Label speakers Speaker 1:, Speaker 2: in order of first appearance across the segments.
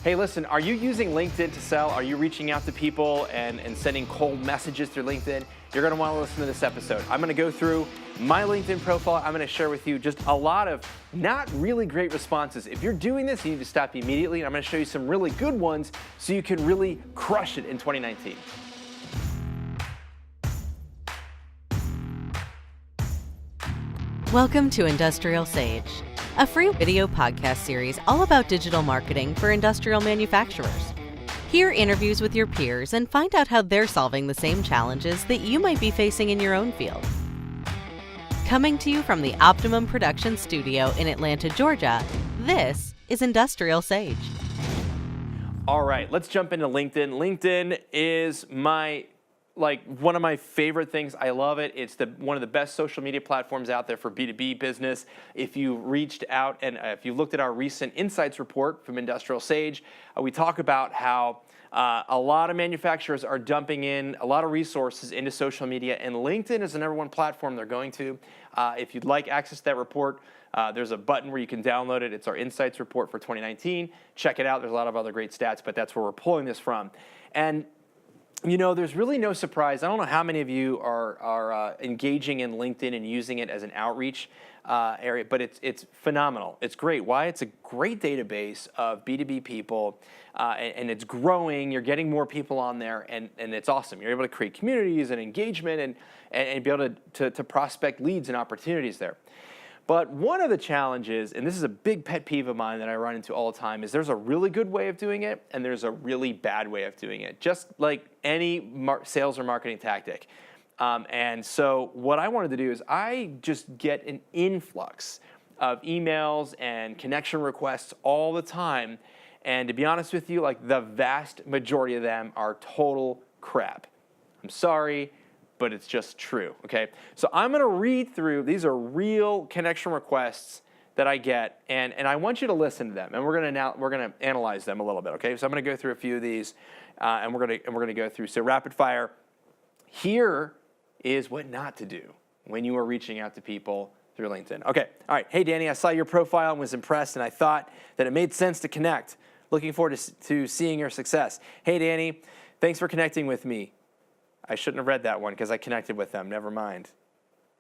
Speaker 1: Hey, listen, are you using LinkedIn to sell? Are you reaching out to people and sending cold messages through LinkedIn? You're going to want to listen to this episode. I'm going to go through my LinkedIn profile. I'm going to share with you just a lot of not really great responses. If you're doing this, you need to stop immediately. And I'm going to show you some really good ones so you can really crush it in 2019.
Speaker 2: Welcome to IndustrialSage, a free video podcast series all about digital marketing for industrial manufacturers. Hear interviews with your peers and find out how they're solving the same challenges that you might be facing in your own field. Coming to you from the Optimum Production Studio in Atlanta, Georgia, this is IndustrialSage.
Speaker 1: All right, let's jump into LinkedIn. LinkedIn is one of my favorite things. I love it. It's one of the best social media platforms out there for B2B business. If you reached out and if you looked at our recent insights report from IndustrialSage, we talk about how a lot of manufacturers are dumping in a lot of resources into social media, and LinkedIn is the number one platform they're going to. If you'd like access to that report, there's a button where you can download it. It's our insights report for 2019. Check it out. There's a lot of other great stats, but that's where we're pulling this from. And you know, there's really no surprise. I don't know how many of you are engaging in LinkedIn and using it as an outreach area, but it's phenomenal. It's great. Why? It's a great database of B2B people, and it's growing. You're getting more people on there, and it's awesome. You're able to create communities and engagement and be able to prospect leads and opportunities there. But one of the challenges, and this is a big pet peeve of mine that I run into all the time, is there's a really good way of doing it and there's a really bad way of doing it, just like any sales or marketing tactic. And so what I wanted to do is I just get an influx of emails and connection requests all the time. And to be honest with you, like the vast majority of them are total crap. I'm sorry, but it's just true, okay? So I'm gonna read through, these are real connection requests that I get, and I want you to listen to them, and we're gonna analyze them a little bit, okay? So I'm gonna go through a few of these, and we're gonna go through. So rapid fire, here is what not to do when you are reaching out to people through LinkedIn. Okay, all right, hey Danny, I saw your profile and was impressed, and I thought that it made sense to connect. Looking forward to seeing your success. Hey Danny, thanks for connecting with me. I shouldn't have read that one because I connected with them. Never mind.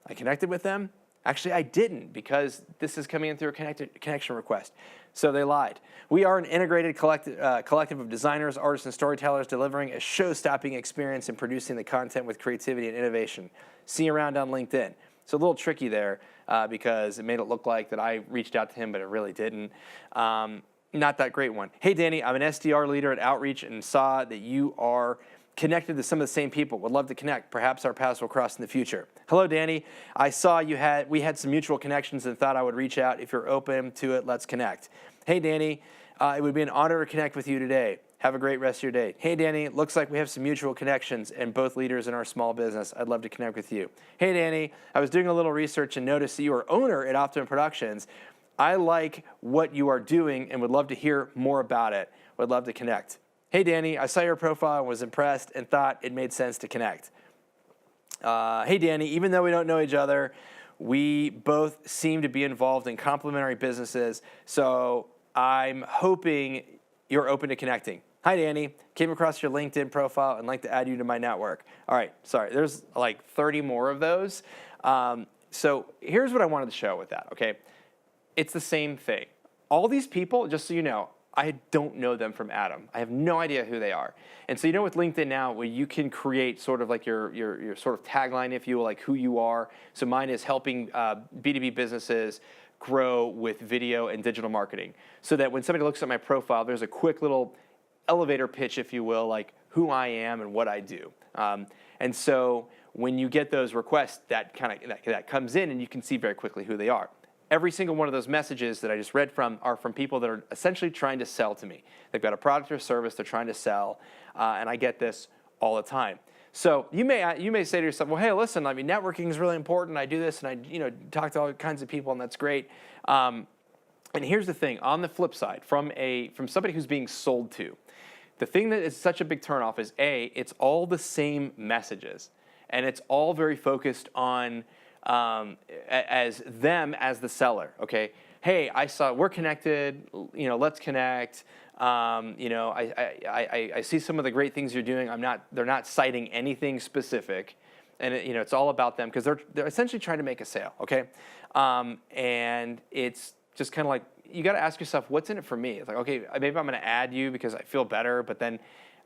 Speaker 1: I connected with them? Actually, I didn't, because this is coming in through a connection request. So they lied. We are an integrated collective of designers, artists, and storytellers delivering a show-stopping experience and producing the content with creativity and innovation. See you around on LinkedIn. So a little tricky there because it made it look like that I reached out to him, but it really didn't. Not that great one. Hey, Danny, I'm an SDR leader at Outreach and saw that you are connected to some of the same people. Would love to connect. Perhaps our paths will cross in the future. Hello, Danny. I saw we had some mutual connections and thought I would reach out. If you're open to it, let's connect. Hey, Danny. It would be an honor to connect with you today. Have a great rest of your day. Hey, Danny. Looks like we have some mutual connections and both leaders in our small business. I'd love to connect with you. Hey, Danny. I was doing a little research and noticed that you are owner at Optimum Productions. I like what you are doing and would love to hear more about it. Would love to connect. Hey, Danny, I saw your profile and was impressed and thought it made sense to connect. Hey, Danny, even though we don't know each other, we both seem to be involved in complementary businesses, so I'm hoping you're open to connecting. Hi, Danny. Came across your LinkedIn profile and like to add you to my network. All right, sorry, there's like 30 more of those. So here's what I wanted to show with that, okay? It's the same thing. All these people, just so you know, I don't know them from Adam. I have no idea who they are. And so, you know, with LinkedIn now, where you can create sort of like your sort of tagline, if you will, like who you are. So mine is helping B2B businesses grow with video and digital marketing. So that when somebody looks at my profile, there's a quick little elevator pitch, if you will, like who I am and what I do. And so when you get those requests, that comes in and you can see very quickly who they are. Every single one of those messages that I just read from are from people that are essentially trying to sell to me. They've got a product or service they're trying to sell, and I get this all the time. So you may say to yourself, well, hey, listen, I mean, networking is really important. I do this, and I talk to all kinds of people, and that's great. And here's the thing: on the flip side, from somebody who's being sold to, the thing that is such a big turnoff is it's all the same messages, and it's all very focused on as them as the seller, okay? hey, I saw we're connected, let's connect. I see some of the great things you're doing. They're not citing anything specific, and it's all about them because they're essentially trying to make a sale, okay? And it's just kind of like you got to ask yourself, what's in it for me? It's like, okay, maybe I'm going to add you because I feel better, but then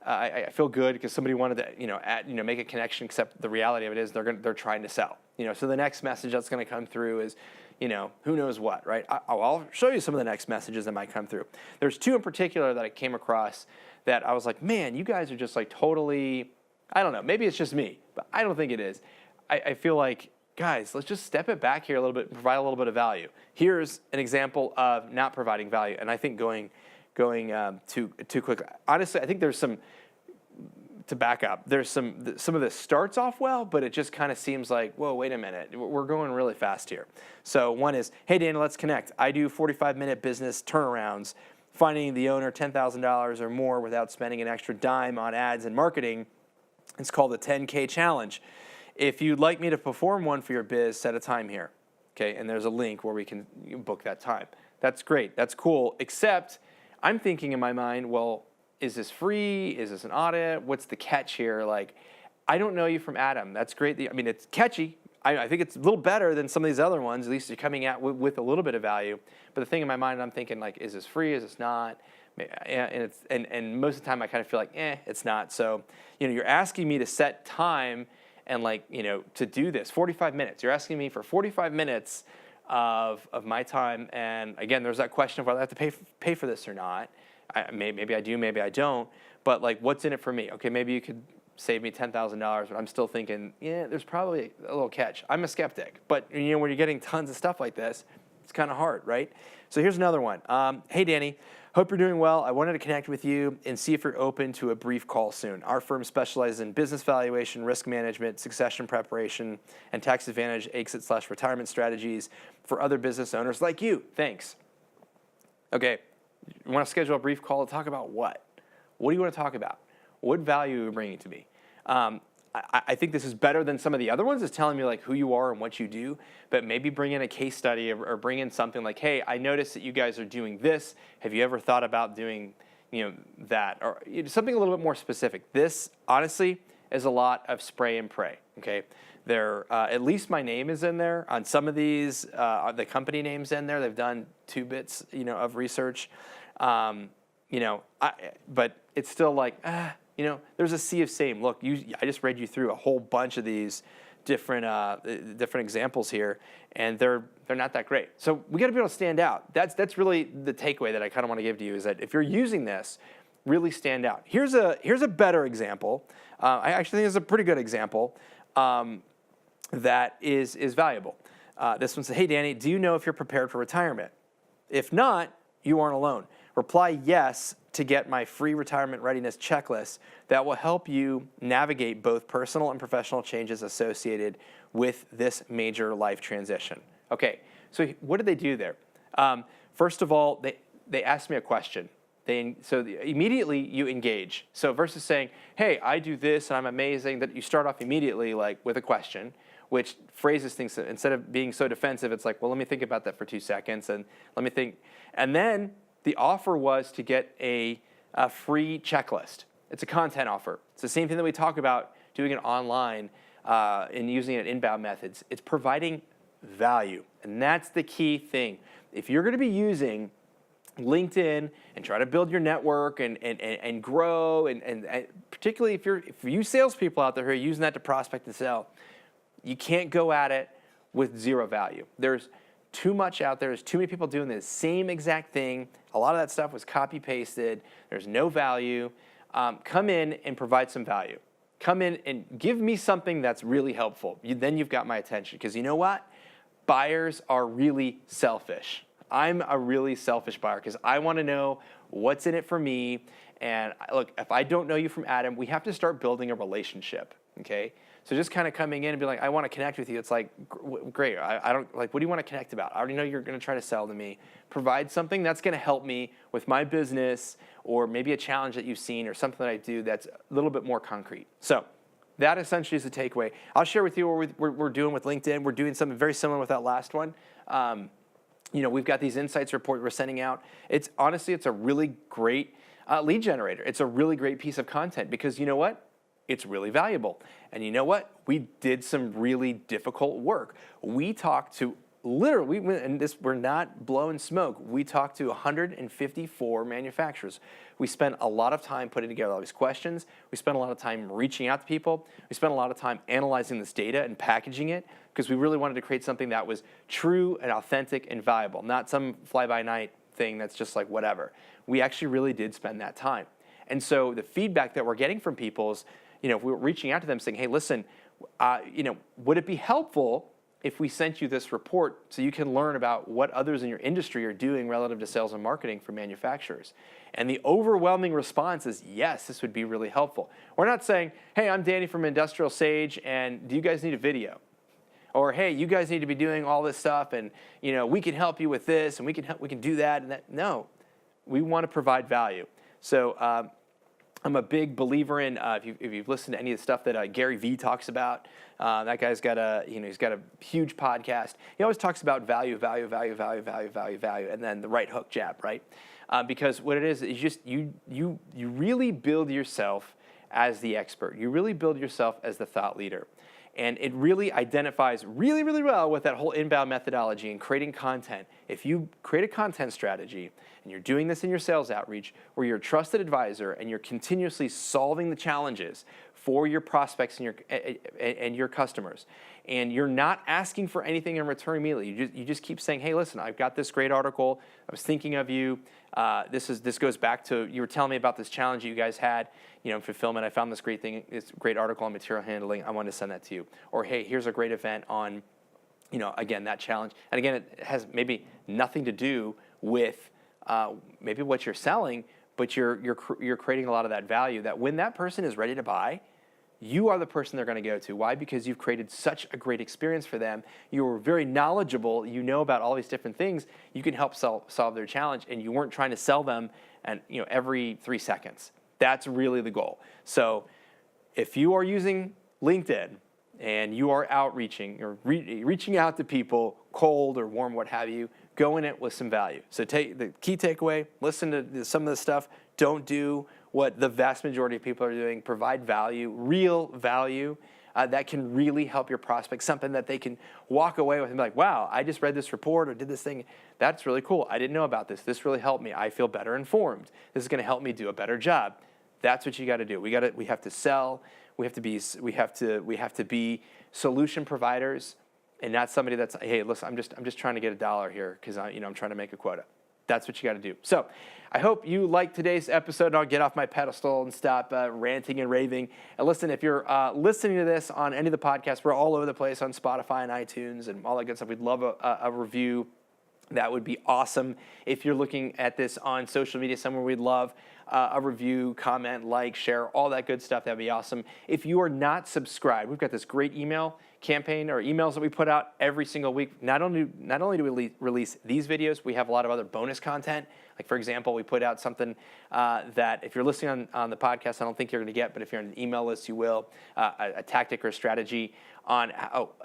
Speaker 1: I feel good because somebody wanted to make a connection. Except the reality of it is they're trying to sell. So the next message that's going to come through is, who knows what, right? I'll show you some of the next messages that might come through. There's two in particular that I came across that I was like, man, you guys are just like totally, I don't know, maybe it's just me, but I don't think it is. I feel like, guys, let's just step it back here a little bit and provide a little bit of value. Here's an example of not providing value, and I think going too quickly. Honestly, I think there's some, to back up, there's some of this starts off well, but it just kind of seems like, whoa, wait a minute, we're going really fast here. So one is, hey, Dana, let's connect. I do 45-minute business turnarounds, finding the owner $10,000 or more without spending an extra dime on ads and marketing. It's called the 10K Challenge. If you'd like me to perform one for your biz, set a time here. Okay, and there's a link where you can book that time. That's great, that's cool, except I'm thinking in my mind, well, is this free? Is this an audit? What's the catch here? Like, I don't know you from Adam. That's great. It's catchy. I think it's a little better than some of these other ones. At least you're coming out with a little bit of value. But the thing in my mind, I'm thinking, like, is this free? Is this not? And most of the time, I kind of feel like, it's not. So, you're asking me to set time and to do this. 45 minutes. You're asking me for 45 minutes of my time. And again, there's that question of whether I have to pay for this or not. Maybe I do, maybe I don't. But what's in it for me? Okay, maybe you could save me $10,000, but I'm still thinking, there's probably a little catch. I'm a skeptic, but when you're getting tons of stuff like this, it's kind of hard, right? So here's another one. Hey, Danny, hope you're doing well. I wanted to connect with you and see if you're open to a brief call soon. Our firm specializes in business valuation, risk management, succession preparation, and tax advantage exit/retirement strategies for other business owners like you. Thanks. Okay, you want to schedule a brief call to talk about what? What do you want to talk about? What value are you bringing to me? I think this is better than some of the other ones. It's telling me who you are and what you do, but maybe bring in a case study or bring in something like, hey, I noticed that you guys are doing this. Have you ever thought about doing that? Or something a little bit more specific. This, honestly, is a lot of spray and pray, okay? At least my name is in there. On some of these, the company name's in there. They've done 2 bits, of research. But it's still there's a sea of same. Look, I just read you through a whole bunch of these different examples here, and they're not that great. So we got to be able to stand out. That's really the takeaway that I kind of want to give to you is that if you're using this, really stand out. Here's a better example. I actually think it's a pretty good example that is valuable. This one says, hey, Danny, do you know if you're prepared for retirement? If not, you aren't alone. Reply yes to get my free retirement readiness checklist that will help you navigate both personal and professional changes associated with this major life transition. Okay, so what did they do there? First of all, they asked me a question. Immediately you engage. So versus saying, hey, I do this and I'm amazing, that you start off immediately with a question, which phrases things, instead of being so defensive, it's like, well, let me think about that for 2 seconds and let me think. And then the offer was to get a free checklist. It's a content offer. It's the same thing that we talk about doing it online and using it in inbound methods. It's providing value, and that's the key thing. If you're going to be using LinkedIn and try to build your network and grow, and particularly if you salespeople out there who are using that to prospect and sell, you can't go at it with zero value. There's too much out there. There's too many people doing the same exact thing. A lot of that stuff was copy-pasted. There's no value. Come in and provide some value. Come in and give me something that's really helpful. Then you've got my attention. Because you know what? Buyers are really selfish. I'm a really selfish buyer because I want to know what's in it for me. And look, if I don't know you from Adam, we have to start building a relationship, okay? So just kind of coming in and be like, I want to connect with you. It's like, great. I don't what do you want to connect about? I already know you're going to try to sell to me. Provide something that's going to help me with my business, or maybe a challenge that you've seen, or something that I do that's a little bit more concrete. So that essentially is the takeaway. I'll share with you what we're doing with LinkedIn. We're doing something very similar with that last one. we've got these insights reports we're sending out. It's honestly, it's a really great lead generator. It's a really great piece of content because you know what? It's really valuable. And you know what? We did some really difficult work. We talked to literally, we're not blowing smoke. We talked to 154 manufacturers. We spent a lot of time putting together all these questions. We spent a lot of time reaching out to people. We spent a lot of time analyzing this data and packaging it because we really wanted to create something that was true and authentic and valuable, not some fly-by-night thing that's just like whatever. We actually really did spend that time. And so the feedback that we're getting from people is, if we were reaching out to them saying, hey, listen, would it be helpful if we sent you this report so you can learn about what others in your industry are doing relative to sales and marketing for manufacturers? And the overwhelming response is, yes, this would be really helpful. We're not saying, hey, I'm Danny from IndustrialSage, and do you guys need a video? Or, hey, you guys need to be doing all this stuff, and we can help you with this, and we can do that and that. No, we want to provide value. So I'm a big believer in if you've listened to any of the stuff that Gary Vee talks about. That guy's got he's got a huge podcast. He always talks about value, and then the right hook jab, right? Because what it is just you really build yourself as the expert. You really build yourself as the thought leader. And it really identifies really, really well with that whole inbound methodology and creating content. If you create a content strategy and you're doing this in your sales outreach where you're a trusted advisor and you're continuously solving the challenges for your prospects and your customers, and you're not asking for anything in return immediately, you just keep saying, hey, listen, I've got this great article. I was thinking of you. This goes back to, you were telling me about this challenge that you guys had, in fulfillment. I found this great thing, this great article on material handling. I wanted to send that to you. Or, hey, here's a great event on, again, that challenge. And again, it has maybe nothing to do with maybe what you're selling, but you're creating a lot of that value that when that person is ready to buy, you are the person they're going to go to. Why? Because you've created such a great experience for them. You're very knowledgeable. You know about all these different things. You can help solve their challenge, and you weren't trying to sell them and every 3 seconds. That's really the goal. So if you are using LinkedIn and you are outreaching or reaching out to people, cold or warm, what have you, go in it with some value. So take the key takeaway, listen to some of the stuff. Don't do what the vast majority of people are doing. Provide value, real value that can really help your prospects, something that they can walk away with and be like, wow, I just read this report or did this thing. That's really cool. I didn't know about this. This really helped me. I feel better informed. This is going to help me do a better job. That's what you got to do. We have to sell. We have to be solution providers, and not somebody that's, hey, listen, I'm just trying to get $1 here because I'm trying to make a quota. That's what you got to do. So I hope you liked today's episode, and I'll get off my pedestal and stop ranting and raving. And listen, if you're listening to this on any of the podcasts, we're all over the place on Spotify and iTunes and all that good stuff. We'd love a review. That would be awesome. If you're looking at this on social media somewhere, we'd love a review, comment, like, share, all that good stuff. That'd be awesome. If you are not subscribed, we've got this great email campaign or emails that we put out every single week. Not only do we release these videos, we have a lot of other bonus content. Like, for example, we put out something that if you're listening on the podcast, I don't think you're going to get, but if you're on an email list, you will, a tactic or strategy on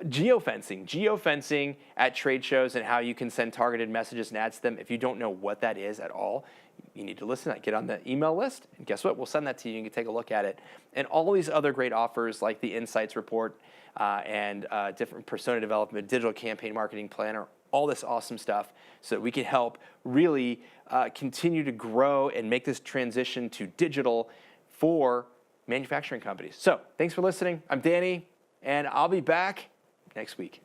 Speaker 1: geofencing at trade shows and how you can send targeted messages and ads to them. If you don't know what that is at all, you need to listen. Get on the email list, and guess what? We'll send that to you. You can take a look at it. And all these other great offers like the Insights Report and different persona development, digital campaign marketing planner, all this awesome stuff so that we can help really continue to grow and make this transition to digital for manufacturing companies. So thanks for listening. I'm Danny, and I'll be back next week.